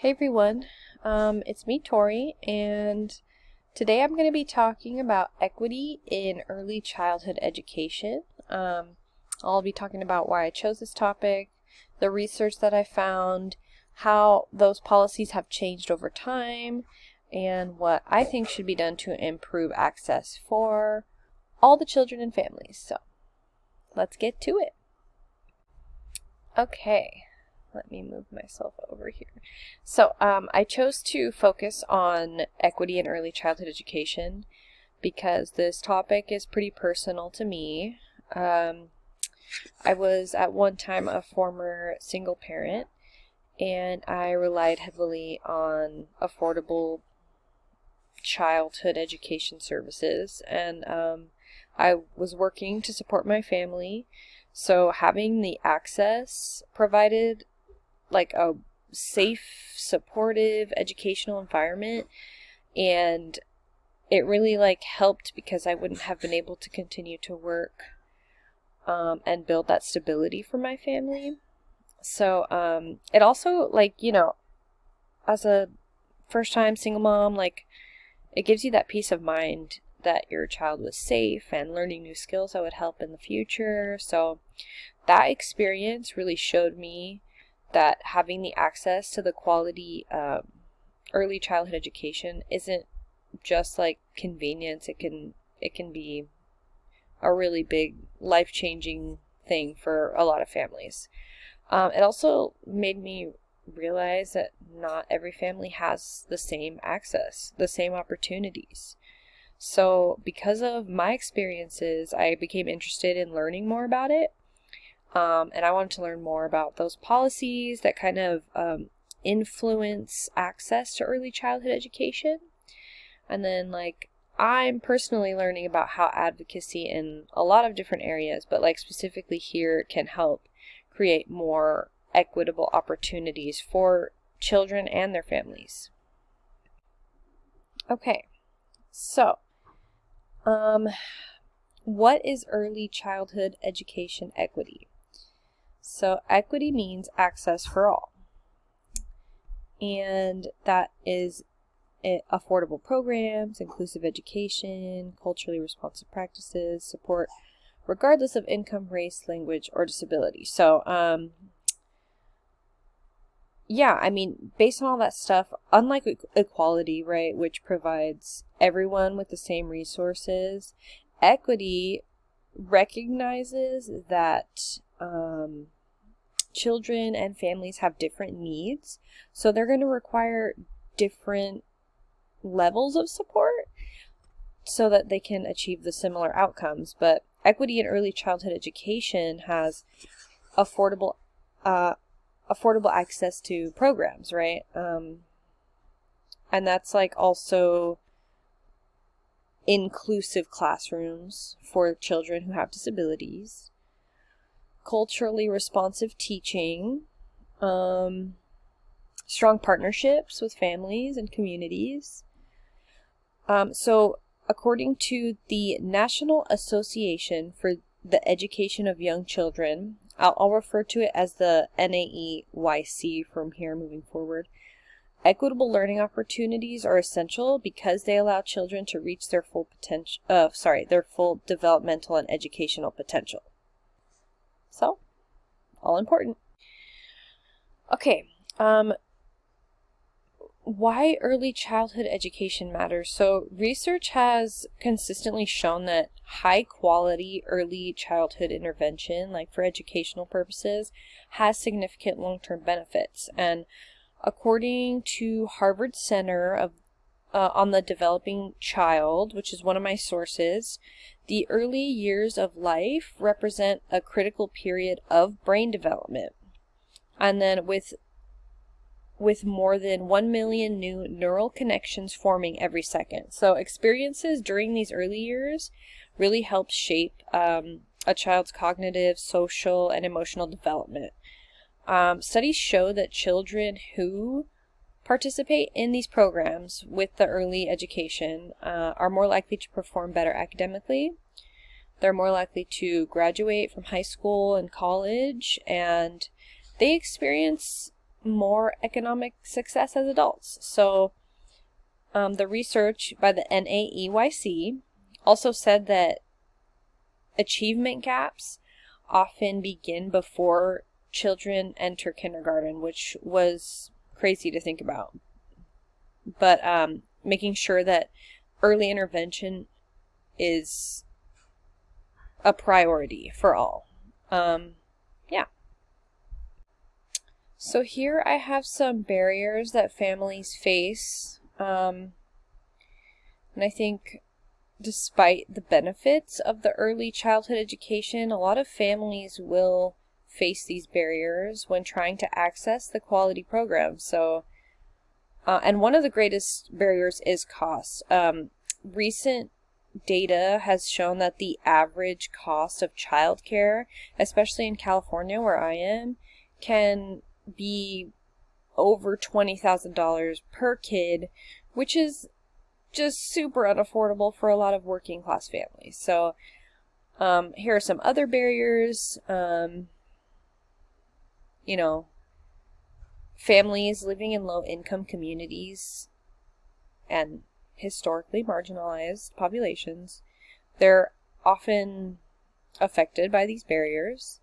Hey everyone, it's me Tori, and today I'm going to be talking about equity in early childhood education. I'll be talking about why I chose this topic, the research that I found, how those policies have changed over time, and what I think should be done to improve access for all the children and families. So, let's get to it. Okay. Let me move myself over here. So I chose to focus on equity in early childhood education because this topic is pretty personal to me. I was at one time a former single parent, and I relied heavily on affordable childhood education services, and I was working to support my family, so having the access provided like a safe, supportive educational environment, and it really helped because I wouldn't have been able to continue to work and build that stability for my family. So it also as a first time single mom, it gives you that peace of mind that your child was safe and learning new skills that would help in the future. So that experience really showed me that having the access to the quality early childhood education isn't just convenience. It can be a really big life-changing thing for a lot of families. It also made me realize that not every family has the same access, the same opportunities. So because of my experiences, I became interested in learning more about it. And I wanted to learn more about those policies that kind of influence access to early childhood education. And then I'm personally learning about how advocacy in a lot of different areas, but specifically here, can help create more equitable opportunities for children and their families. Okay, so what is early childhood education equity? So equity means access for all, and that is affordable programs, inclusive education, culturally responsive practices, support regardless of income, race, language, or disability. So based on all that stuff, unlike equality, right, which provides everyone with the same resources, equity recognizes that children and families have different needs, so they're going to require different levels of support so that they can achieve the similar outcomes. But equity in early childhood education has affordable access to programs, right? And that's also inclusive classrooms for children who have disabilities, culturally responsive teaching, strong partnerships with families and communities. So according to the National Association for the Education of Young Children, I'll refer to it as the NAEYC from here moving forward, equitable learning opportunities are essential because they allow children to reach their full their full developmental and educational potential. So, all important. Okay, why early childhood education matters. So research has consistently shown that high quality early childhood intervention, for educational purposes, has significant long-term benefits. And according to Harvard Center on the Developing Child, which is one of my sources, the early years of life represent a critical period of brain development. And then with more than 1 million new neural connections forming every second. So experiences during these early years really help shape a child's cognitive, social, and emotional development. Studies show that children who participate in these programs with the early education are more likely to perform better academically. They're more likely to graduate from high school and college, and they experience more economic success as adults. So the research by the NAEYC also said that achievement gaps often begin before children enter kindergarten, which was crazy to think about. But making sure that early intervention is a priority for all. Yeah. So here I have some barriers that families face. And I think despite the benefits of the early childhood education, a lot of families will face these barriers when trying to access the quality program. So, and one of the greatest barriers is cost. Recent data has shown that the average cost of childcare, especially in California where I am, can be over $20,000 per kid, which is just super unaffordable for a lot of working class families. So here are some other barriers. Families living in low income communities and historically marginalized populations, they're often affected by these barriers.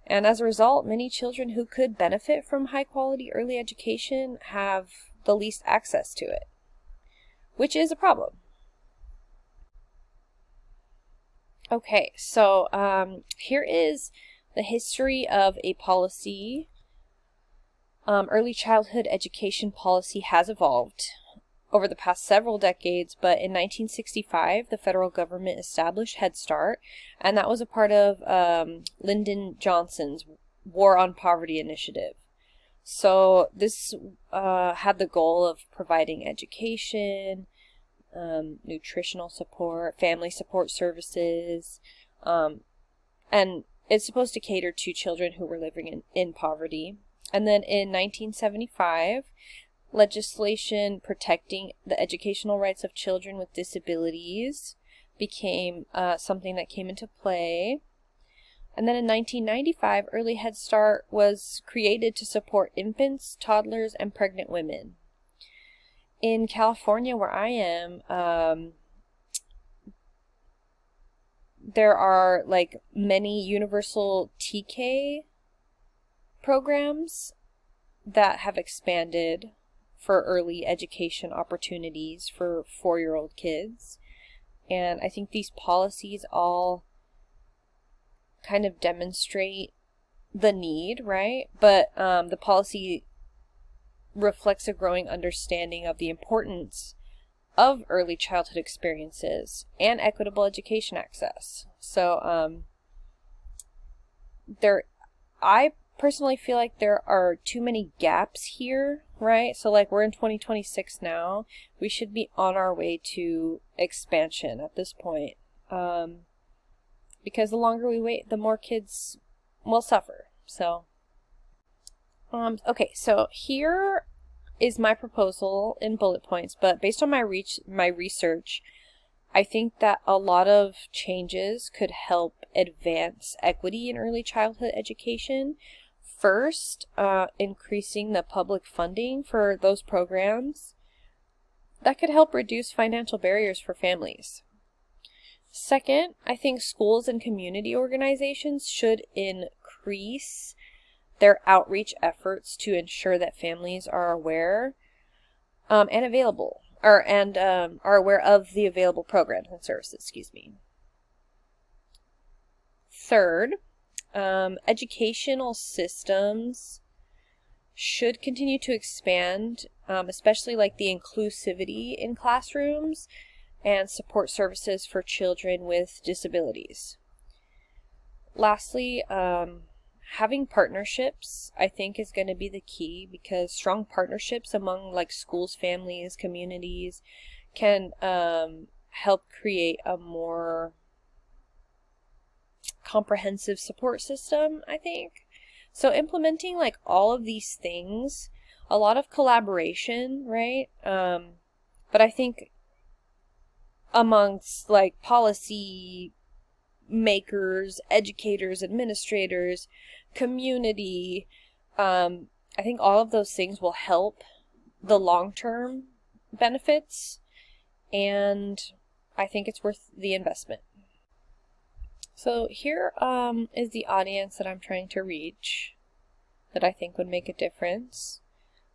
And as a result, many children who could benefit from high quality early education have the least access to it, which is a problem. Okay, so here is the history of a policy. Early childhood education policy has evolved over the past several decades, but in 1965, the federal government established Head Start, and that was a part of Lyndon Johnson's War on Poverty initiative. So this had the goal of providing education, nutritional support, family support services, and it's supposed to cater to children who were living in poverty. And then in 1975, legislation protecting the educational rights of children with disabilities became something that came into play. And then in 1995, Early Head Start was created to support infants, toddlers, and pregnant women. In California, where I am, there are like many universal TK programs that have expanded for early education opportunities for 4-year-old kids. And I think these policies all kind of demonstrate the need, right? But the policy reflects a growing understanding of the importance of early childhood experiences and equitable education access. So I personally feel like there are too many gaps here, right? So like we're in 2026 now. We should be on our way to expansion at this point. Because the longer we wait, the more kids will suffer. So, okay, so here is my proposal in bullet points, but based on my research, I think that a lot of changes could help advance equity in early childhood education. First, increasing the public funding for those programs. That could help reduce financial barriers for families. Second, I think schools and community organizations should increase their outreach efforts to ensure that families are aware and available, are aware of the available programs and services. Excuse me. Third, educational systems should continue to expand, especially like the inclusivity in classrooms and support services for children with disabilities. Lastly, having partnerships, I think, is going to be the key, because strong partnerships among like schools, families, communities can help create a more comprehensive support system, I think. So implementing like all of these things, a lot of collaboration, right? But I think amongst like policy makers, educators, administrators, community, I think all of those things will help the long-term benefits, and I think it's worth the investment. So here is the audience that I'm trying to reach that I think would make a difference.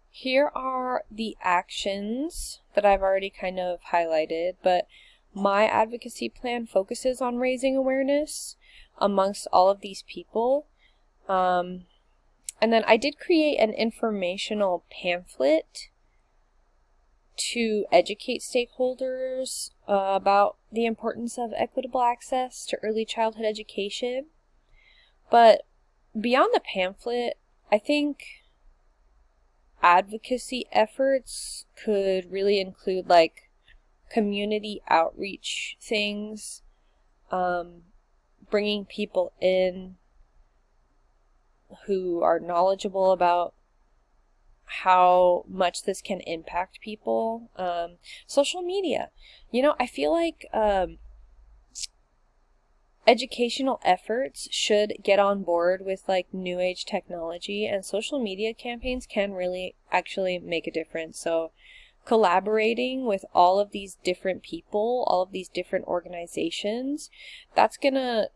Here are the actions that I've already kind of highlighted, but my advocacy plan focuses on raising awareness amongst all of these people. And then I did create an informational pamphlet to educate stakeholders about the importance of equitable access to early childhood education. But beyond the pamphlet, I think advocacy efforts could really include like community outreach things, bringing people in who are knowledgeable about how much this can impact people. Social media. I feel like educational efforts should get on board with like new age technology, and social media campaigns can really actually make a difference. So collaborating with all of these different people, all of these different organizations, that's gonna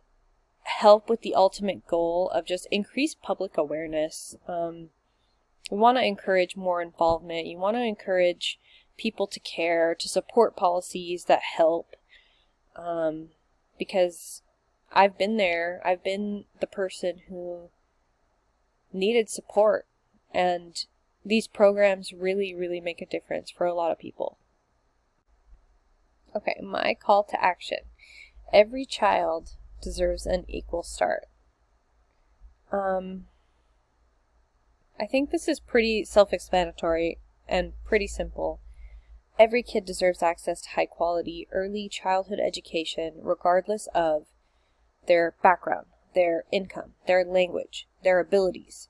help with the ultimate goal of just increased public awareness. We want to encourage more involvement. You want to encourage people to care, to support policies that help, because I've been there. I've been the person who needed support, and these programs really, really make a difference for a lot of people. Okay, my call to action. Every child deserves an equal start. I think this is pretty self-explanatory and pretty simple. Every kid deserves access to high-quality early childhood education regardless of their background, their income, their language, their abilities.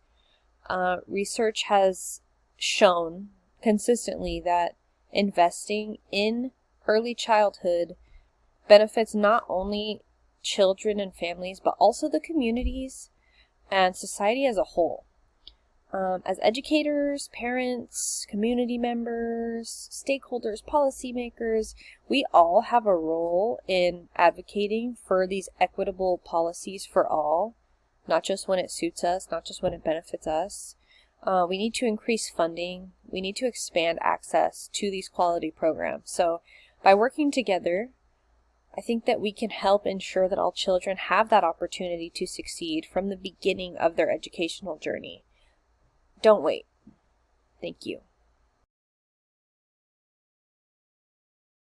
Research has shown consistently that investing in early childhood benefits not only children and families, but also the communities and society as a whole. As educators, parents, community members, stakeholders, policymakers, we all have a role in advocating for these equitable policies for all, not just when it suits us, not just when it benefits us. We need to increase funding. We need to expand access to these quality programs. So by working together, I think that we can help ensure that all children have that opportunity to succeed from the beginning of their educational journey. Don't wait. Thank you.